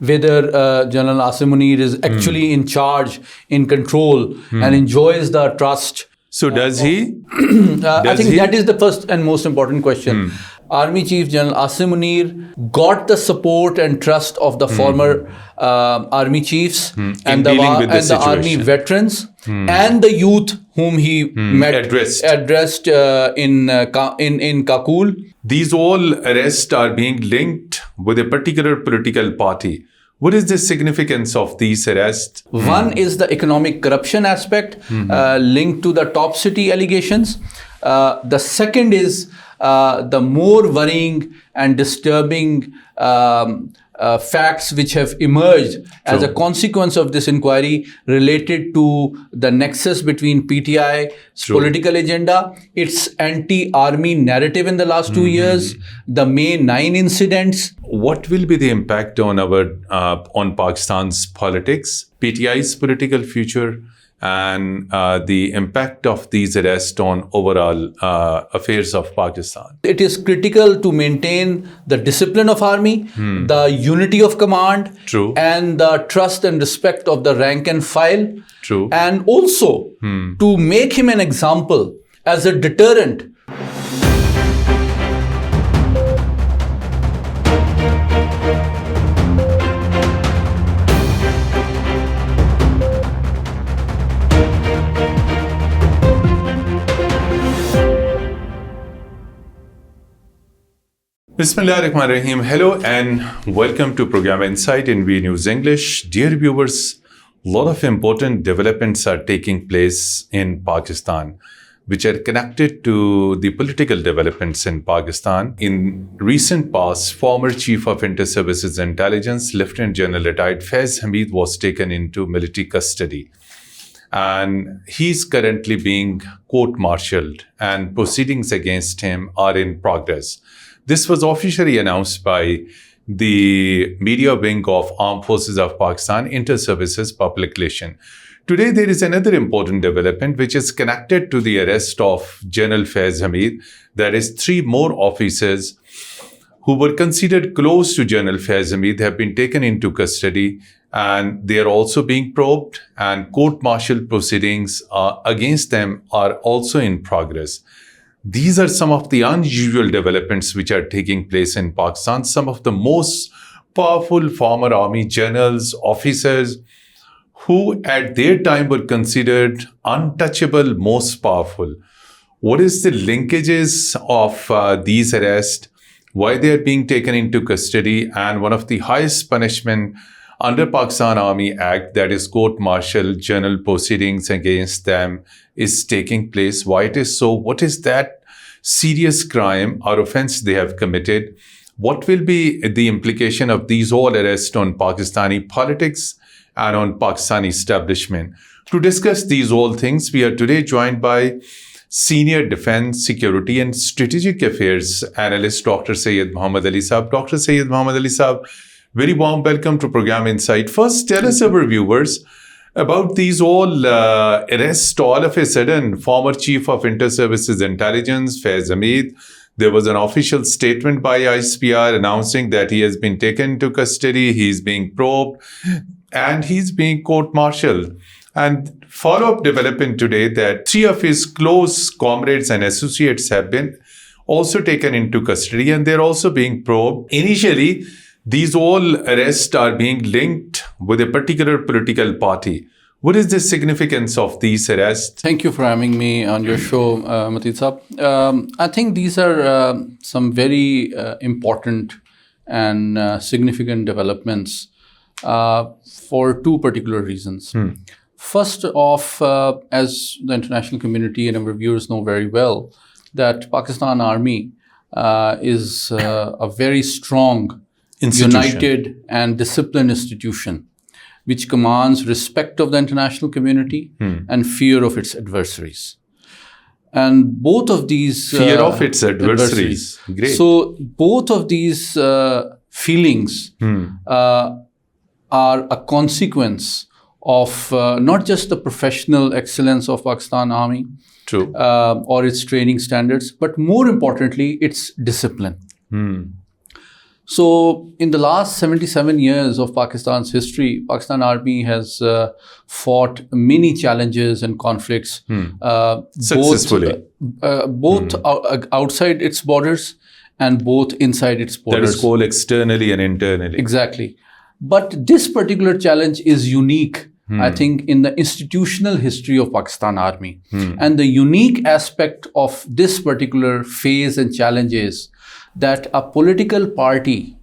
whether General Asim Munir is actually in charge, in control, and enjoys the trust. So does he? I think that is the first and most important question. Army Chief General Asim Munir got the support and trust of the former army chiefs and the army veterans and the youth whom he addressed in Kakul. These all arrests are being linked with a particular political party. What is the significance of these arrests? One is the economic corruption aspect linked to the top city allegations. The second is the more worrying and disturbing facts which have emerged as a consequence of this inquiry related to the nexus between PTI's political agenda, its anti-army narrative in the last 2 years, the May 9 incidents. What will be the impact on on Pakistan's politics, PTI's political future, and the impact of these arrests on overall affairs of Pakistan? It is critical to maintain the discipline of army, the unity of command, and the trust and respect of the rank and file, and also to make him an example as a deterrent. Bismillahirrahmanirrahim. Hello and welcome to Program Insight in V News English. Dear viewers, a lot of important developments are taking place in Pakistan, which are connected to the political developments in Pakistan. In recent past, former Chief of Inter-Services Intelligence, Lieutenant General retired Faiz Hameed, was taken into military custody. And he's currently being court-martialed and proceedings against him are in progress. This was officially announced by the media wing of Armed Forces of Pakistan, Inter-Services Public Relation. Today, there is another important development which is connected to the arrest of General Faiz Hameed. That is, 3 more officers who were considered close to General Faiz Hameed have been taken into custody, and they are also being probed, and court-martial proceedings against them are also in progress. These are some of the unusual developments which are taking place in Pakistan. Some of the most powerful former army generals, officers, who at their time were considered untouchable, most powerful. What is the linkages of these arrests? Why they are being taken into custody? And one of the highest punishment under Pakistan Army Act, that is court-martial general proceedings against them, is taking place. Why it is so? What is that serious crime or offense they have committed? What will be the implication of these all arrests on Pakistani politics and on Pakistani establishment? To discuss these all things, we are today joined by Senior Defense, Security and Strategic Affairs Analyst Dr. Syed Muhammad Ali Sahab. Dr. Syed Muhammad Ali Sahab, very warm welcome to Program Insight. First, tell us, our viewers, about these all arrests. All of a sudden, former Chief of Inter-Services Intelligence, Faiz Hameed, there was an official statement by ISPR announcing that he has been taken to custody, he's being probed, and he's being court-martialed. And follow-up development today that 3 of his close comrades and associates have been also taken into custody, and they're also being probed. Initially, these all arrests are being linked with a particular political party. What is the significance of these arrests? Thank you for having me on your show, Mateen Saab. I think these are some very important and significant developments for 2 particular reasons. First off, as the international community and our viewers know very well, that Pakistan Army is a very strong, united and disciplined institution which commands respect of the international community and fear of its adversaries. And both of these... Fear of its adversaries. Great. So both of these feelings are a consequence of not just the professional excellence of Pakistan Army or its training standards, but more importantly, its discipline. So in the last 77 years of Pakistan's history, Pakistan Army has fought many challenges and conflicts, Successfully. both outside its borders and both inside its borders. That is called externally and internally. Exactly. But this particular challenge is unique, I think, in the institutional history of Pakistan Army. And the unique aspect of this particular phase and challenge is that a political party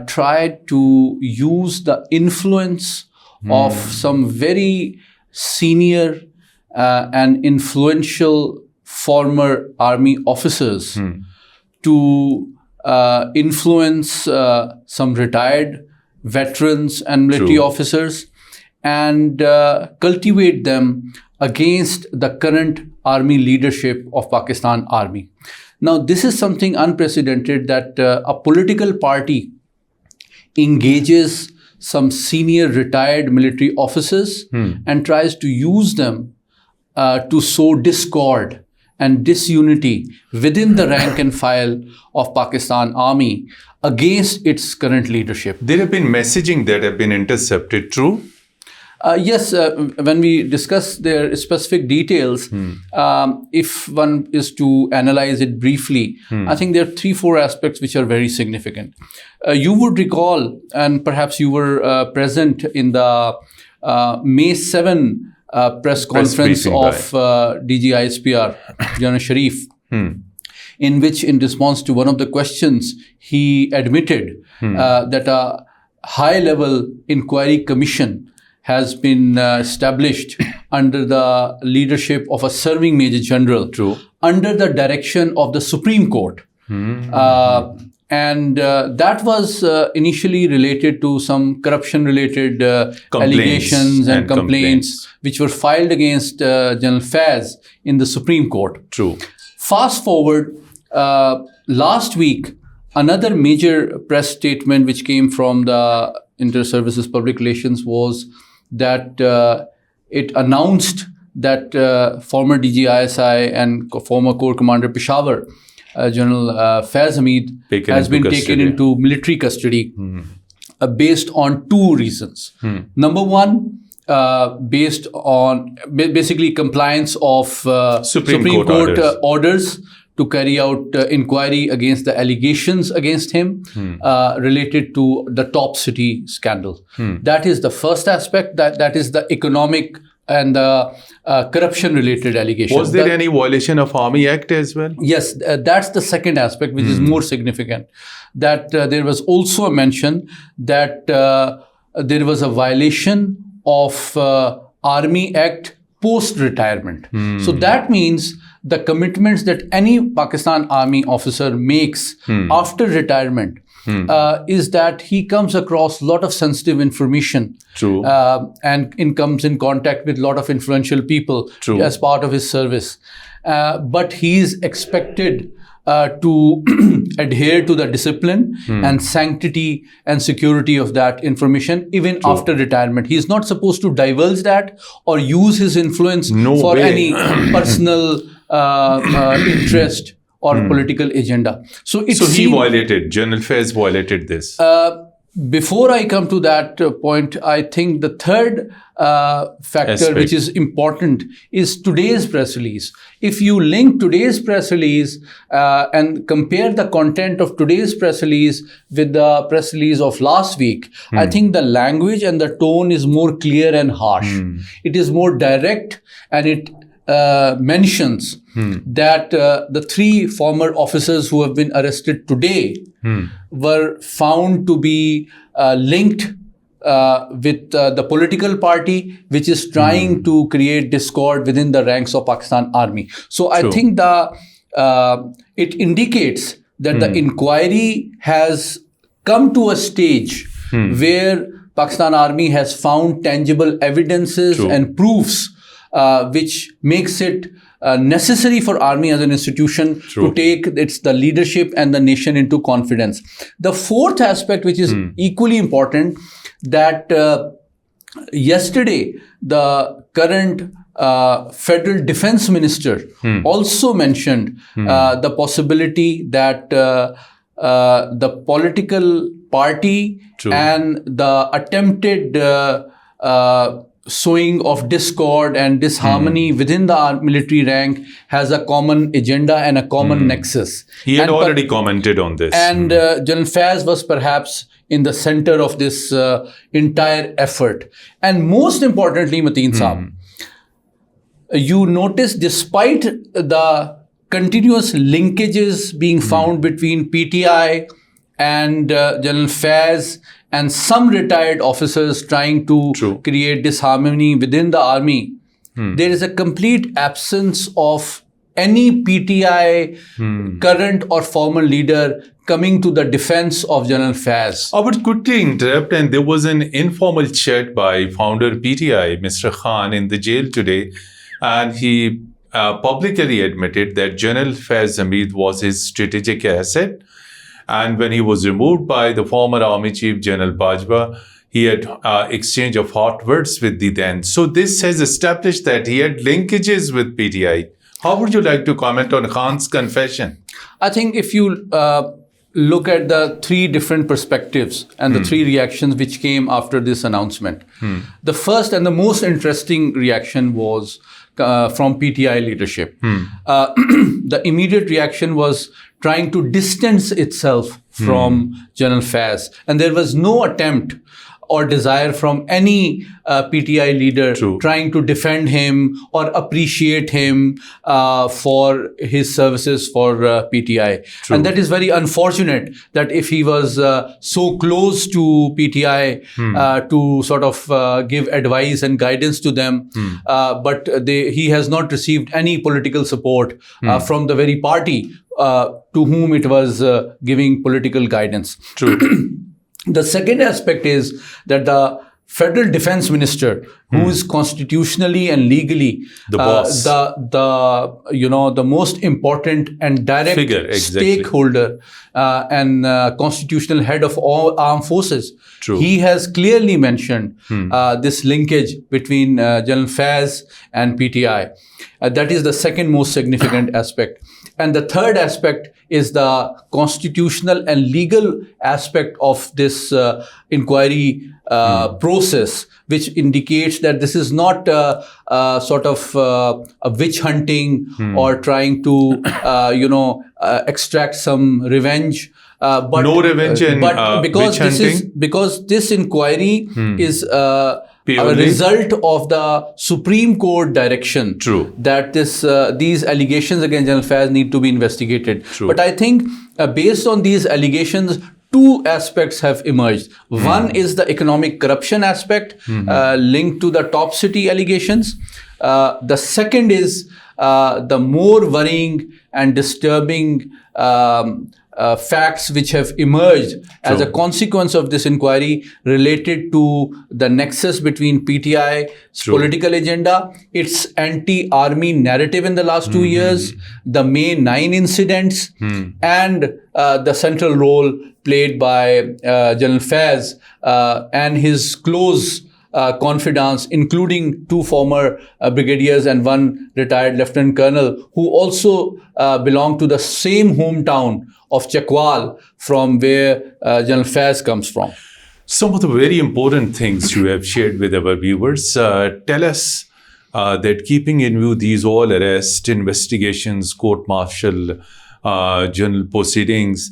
tried to use the influence of some very senior and influential former army officers to influence some retired veterans and military officers and cultivate them against the current army leadership of Pakistan Army. Now, this is something unprecedented, that a political party engages some senior retired military officers and tries to use them to sow discord and disunity within the rank and file of Pakistan Army against its current leadership. There have been messaging that have been intercepted, true? Yes, when we discuss their specific details, if one is to analyze it briefly, I think there are 3-4 aspects which are very significant. You would recall, and perhaps you were present in the May 7 press conference of DGISPR, General Sharif, in which, in response to one of the questions, he admitted that a high-level inquiry commission has been established under the leadership of a serving Major General, under the direction of the Supreme Court. And that was initially related to some corruption-related allegations and complaints which were filed against General Faiz in the Supreme Court. Fast forward, last week, another major press statement which came from the Inter-Services Public Relations was that it announced that former DGISI and former Corps Commander Peshawar, General Faiz Hameed, has been taken into military custody based on 2 reasons. Number one, based on basically compliance of Supreme Court orders to carry out inquiry against the allegations against him related to the Top City scandal. That is the first aspect, that is the economic and the corruption-related allegations. Was there any violation of Army Act as well? Yes, that's the second aspect, which is more significant. That there was also a mention that there was a violation of Army Act post-retirement. So that means the commitments that any Pakistan Army officer makes after retirement is that he comes across a lot of sensitive information and comes in contact with a lot of influential people as part of his service. But he is expected to adhere to the discipline and sanctity and security of that information even after retirement. He is not supposed to divulge that or use his influence for any personal interest or political agenda. So he violated, General Faiz violated this. Before I come to that point, I think the third factor which is important is today's press release. If you link today's press release and compare the content of today's press release with the press release of last week, I think the language and the tone is more clear and harsh. It is more direct, and it mentions that the 3 former officers who have been arrested today were found to be linked with the political party which is trying to create discord within the ranks of Pakistan Army. So I think it indicates that the inquiry has come to a stage where Pakistan Army has found tangible evidences and proofs which makes it necessary for Army as an institution to take the leadership and the nation into confidence. The fourth aspect, which is equally important, that yesterday the current Federal Defense Minister also mentioned the possibility that the political party True. and the attempted sowing of discord and disharmony within the military rank has a common agenda and a common nexus. He had And already commented on this. and General Faiz was perhaps in the center of this entire effort. And most importantly, Mateen Saab, you notice despite the continuous linkages being found between PTI and General Faiz and some retired officers trying to True. create disharmony within the army, there is a complete absence of any PTI current or former leader coming to the defense of General Faiz. I would quickly interrupt, and there was an informal chat by founder PTI, Mr. Khan, in the jail today, and he publicly admitted that General Faiz Hameed was his strategic asset, and when he was removed by the former Army Chief General Bajwa, he had exchange of hot words with the then. So this has established that he had linkages with PTI. How would you like to comment on Khan's confession? I think if you look at the three different perspectives and the three reactions which came after this announcement, the first and the most interesting reaction was from PTI leadership. The immediate reaction was trying to distance itself from General Faiz. And there was no attempt or desire from any PTI leader True. trying to defend him or appreciate him for his services for PTI. True. And that is very unfortunate that if he was so close to PTI to sort of give advice and guidance to them, but he has not received any political support from the very party to whom it was giving political guidance. True. The second aspect is that the Federal Defense Minister, who is constitutionally and legally The boss. the most important and direct Figure, exactly. stakeholder and constitutional head of all armed forces. True. He has clearly mentioned this linkage between General Faiz and PTI. That is the second most significant aspect. And the third aspect is the constitutional and legal aspect of this inquiry process, which indicates that this is not sort of a witch hunting or trying to, extract some revenge. But No revenge and because witch hunting? because this inquiry is a Purely? result of the Supreme Court direction. True. That these allegations against General Faiz need to be investigated. True. But I think based on these allegations, two aspects have emerged. One is the economic corruption aspect linked to the top city allegations. The second is the more worrying and disturbing facts which have emerged as a consequence of this inquiry related to the nexus between PTI's political agenda, its anti-army narrative in the last 2 years, the May 9 incidents, and the central role played by General Faiz and his close confidants, including 2 former brigadiers and 1 retired lieutenant colonel, who also belong to the same hometown of Chakwal from where General Faiz comes from. Some of the very important things you have shared with our viewers. Tell us that keeping in view these all arrest, investigations, court-martial, general proceedings,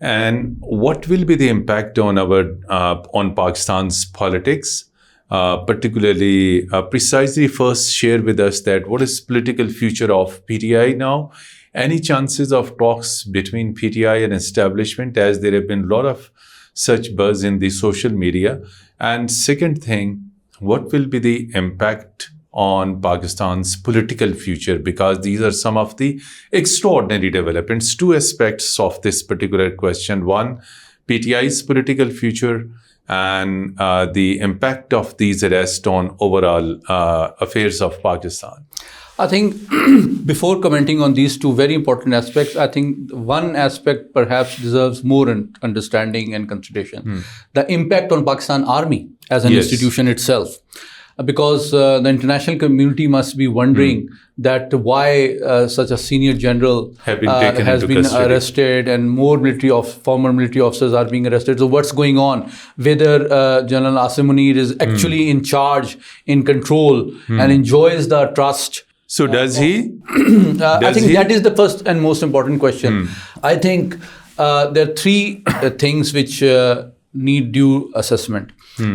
and what will be the impact on on Pakistan's politics? Particularly, precisely first share with us that what is political future of PTI now? Any chances of talks between PTI and establishment, as there have been a lot of such buzz in the social media? And second thing, what will be the impact on Pakistan's political future? Because these are some of the extraordinary developments. 2 aspects of this particular question. One, PTI's political future, and the impact of these arrests on overall affairs of Pakistan. I think before commenting on these 2 very important aspects, I think one aspect perhaps deserves more understanding and consideration. The impact on Pakistan Army as an institution itself. because the international community must be wondering that why such a senior general has been arrested and more former military officers are being arrested. So what's going on? Whether General Asim Munir is actually in charge, in control, and enjoys the trust. So does he? I think that is the first and most important question. I think there are three things which need due assessment.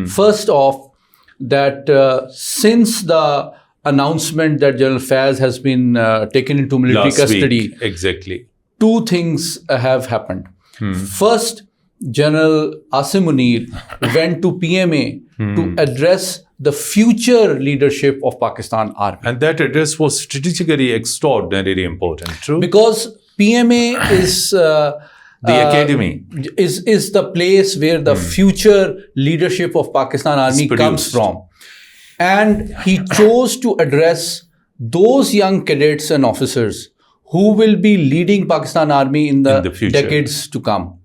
First off, that since the announcement that General Faiz has been taken into military custody, exactly, two things have happened. First, General Asim Munir went to PMA to address the future leadership of Pakistan Army. And that address was strategically extraordinarily important, true? Because PMA is the academy is the place where the future leadership of Pakistan Army comes from. And he chose to address those young cadets and officers who will be leading Pakistan Army in the decades to come.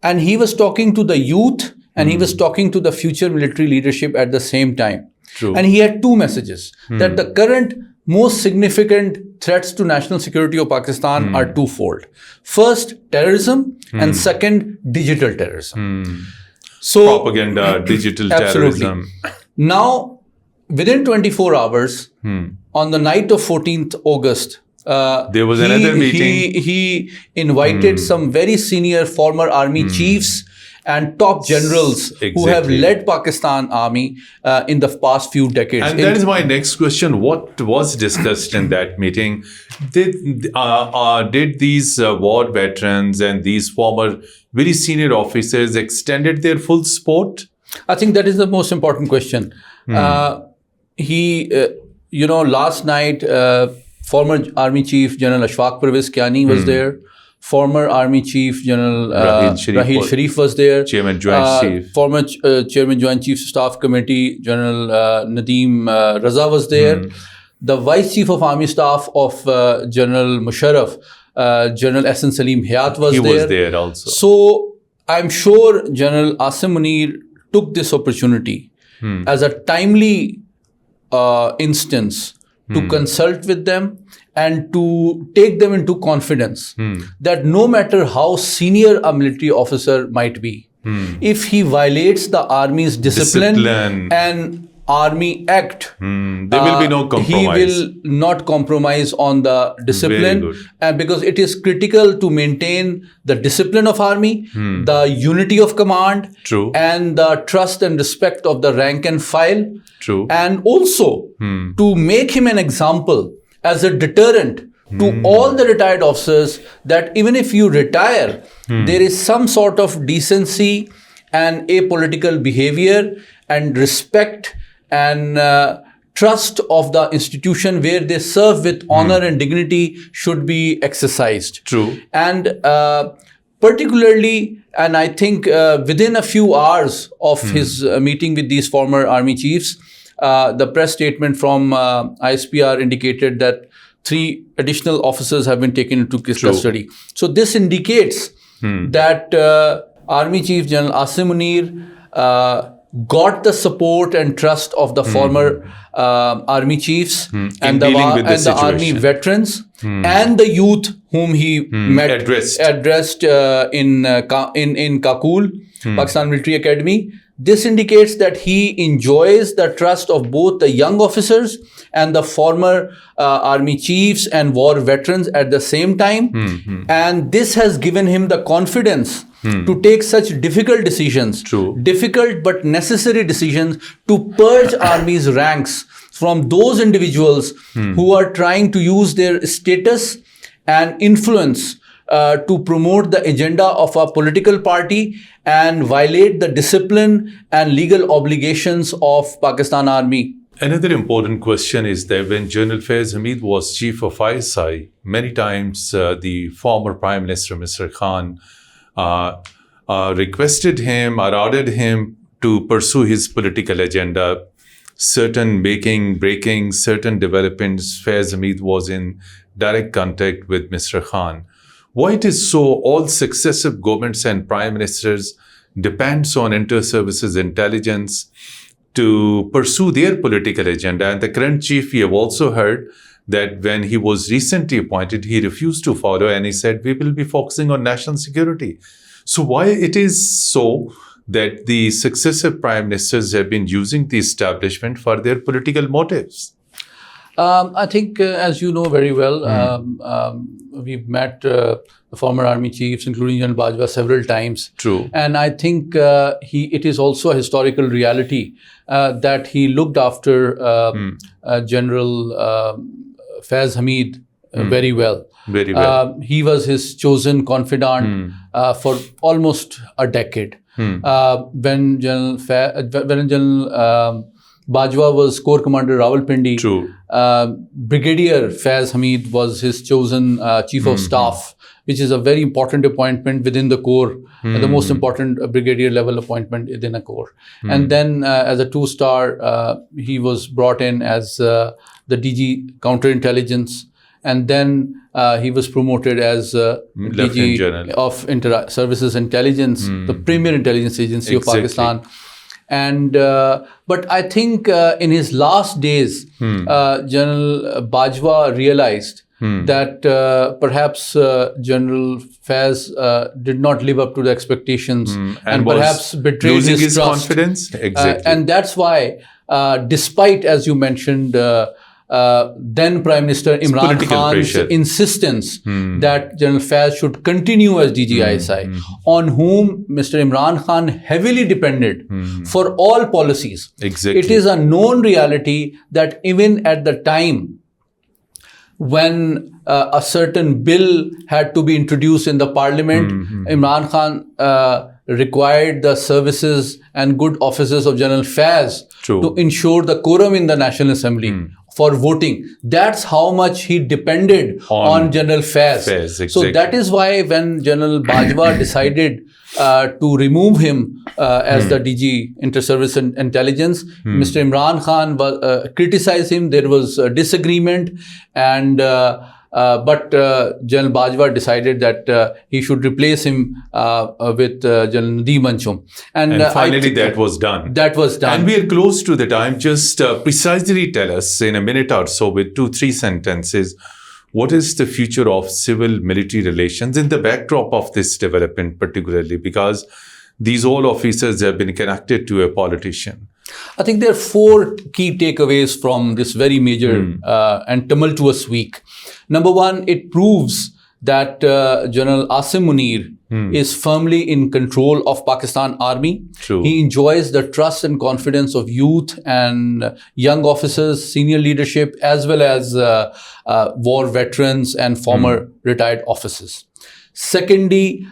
And he was talking to the youth and he was talking to the future military leadership at the same time. True. And he had two messages, that the current most significant threats to national security of Pakistan are twofold. First, terrorism, and second, digital terrorism. So, propaganda, digital terrorism. Now, within 24 hours, on the night of 14th August, there was another meeting. He invited some very senior former army chiefs and top generals who have led Pakistan Army in the past few decades. And that is my next question. What was discussed in that meeting? Did these war veterans and these former very senior officers extended their full support? I think that is the most important question. Last night, former Army Chief General Ashfaq Parvez Kiani was there. Former Army Chief General Raheel Sharif was there. Chairman Joint Chief. Former Chairman Joint Chief Staff Committee General Nadeem Raza was there. The Vice Chief of Army Staff of General Musharraf, General Ahsan Salim Hayat was there. He was there also. So I'm sure General Asim Munir took this opportunity as a timely instance to consult with them and to take them into confidence that no matter how senior a military officer might be, if he violates the army's discipline and Army Act, there will be no compromise. He will not compromise on the discipline, and because it is critical to maintain the discipline of army, the unity of command, and the trust and respect of the rank and file, and also to make him an example as a deterrent to all the retired officers, that even if you retire, there is some sort of decency and apolitical behavior and respect and trust of the institution where they serve with honor and dignity should be exercised. And particularly, and I think within a few hours of his meeting with these former army chiefs, the press statement from ISPR indicated that 3 additional officers have been taken into custody. So this indicates that Army Chief General Asim Munir got the support and trust of the former army chiefs and the army veterans and the youth whom he addressed in Kakul, Pakistan Military Academy. This indicates that he enjoys the trust of both the young officers and the former army chiefs and war veterans at the same time. And this has given him the confidence to take such difficult decisions, difficult but necessary decisions, to purge army's ranks from those individuals who are trying to use their status and influence to promote the agenda of a political party and violate the discipline and legal obligations of Pakistan Army. Another important question is that when General Faiz Hameed was Chief of ISI, many times the former Prime Minister, Mr. Khan, requested him or ordered him to pursue his political agenda. Certain breaking certain developments, Faiz Hameed was in direct contact with Mr. Khan. Why it is so, all successive governments and prime ministers depends on inter-services intelligence to pursue their political agenda. And the current chief, we have also heard that when he was recently appointed, he refused to follow and he said, we will be focusing on national security. So why it is so that the successive prime ministers have been using the establishment for their political motives? I think, as you know very well, we've met the former army chiefs, including General Bajwa, several times. True. And I think it is also a historical reality that he looked after General Faiz Hameed very well. Very well. He was his chosen confidant for almost a decade. When General Bajwa was Corps Commander Rawalpindi, True. Brigadier Faiz Hameed was his chosen Chief of Staff, which is a very important appointment within the Corps, the most important brigadier level appointment within a Corps. And then as a two-star, he was brought in as the DG Counterintelligence. And then he was promoted as DG of Services Intelligence, the premier intelligence agency of Pakistan. And but I think in his last days, General Bajwa realized that perhaps General Faiz did not live up to the expectations and perhaps betrayed losing his trust. confidence. Exactly. And that's why, despite, as you mentioned, then Prime Minister Imran Khan's insistence that General Faiz should continue as DGISI, on whom Mr. Imran Khan heavily depended for all policies. Exactly. It is a known reality that even at the time when a certain bill had to be introduced in the parliament, Imran Khan required the services and good offices of General Faiz to ensure the quorum in the National Assembly for voting. That's how much he depended on General Faiz. Exactly. So that is why when General Bajwa decided to remove him as the DG Inter-Service Intelligence, Mr. Imran Khan criticized him. There was a disagreement, and but General Bajwa decided that he should replace him with General Nadeem Anchum. And finally that was done. That was done. And we are close to the time. Just precisely tell us in a minute or so with 2-3 sentences, what is the future of civil-military relations in the backdrop of this development particularly? Because these all officers have been connected to a politician. I think there are 4 key takeaways from this very major and tumultuous week. Number one, it proves that General Asim Munir is firmly in control of Pakistan Army. True. He enjoys the trust and confidence of youth and young officers, senior leadership, as well as war veterans and former retired officers. Secondly,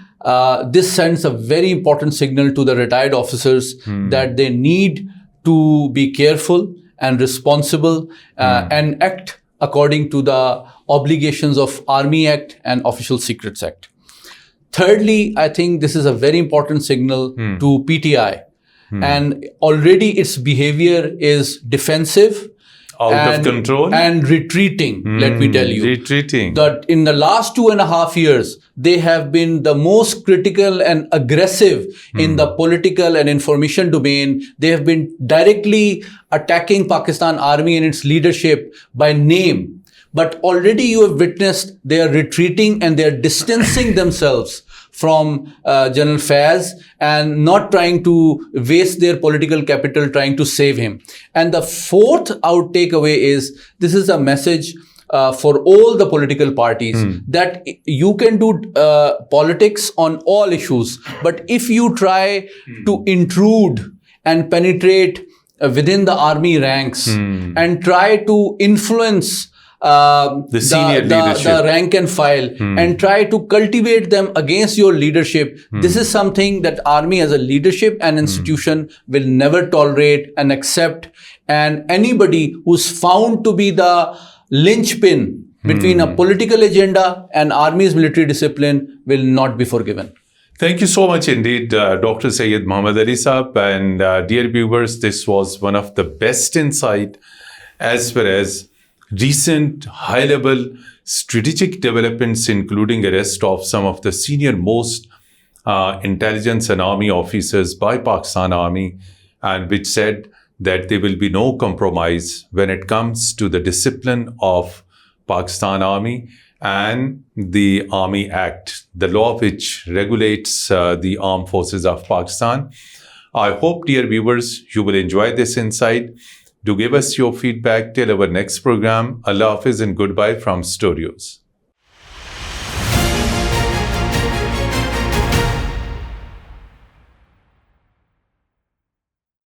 this sends a very important signal to the retired officers that they need to be careful and responsible and act according to the obligations of Army Act and Official Secrets Act. Thirdly, I think this is a very important signal to PTI. And already its behavior is defensive, out of control, and retreating, let me tell you. Retreating. That in the last 2.5 years, they have been the most critical and aggressive in the political and information domain. They have been directly attacking Pakistan Army and its leadership by name. But already you have witnessed they are retreating and they are distancing themselves from General Faiz and not trying to waste their political capital trying to save him. And the fourth takeaway is, this is a message for all the political parties that you can do politics on all issues. But if you try to intrude and penetrate within the army ranks and try to influence the rank and file and try to cultivate them against your leadership, this is something that army as a leadership and institution will never tolerate and accept. And anybody who's found to be the linchpin between a political agenda and army's military discipline will not be forgiven. Thank you so much indeed, Dr. Syed Muhammad Ali Saab. And dear viewers, this was one of the best insight as far as recent high-level strategic developments, including arrest of some of the senior most intelligence and army officers by Pakistan Army, and which said that there will be no compromise when it comes to the discipline of Pakistan Army and the Army Act, the law which regulates the armed forces of Pakistan. I hope, dear viewers, you will enjoy this insight. Do give us your feedback till our next program. Allah Hafiz and goodbye from studios.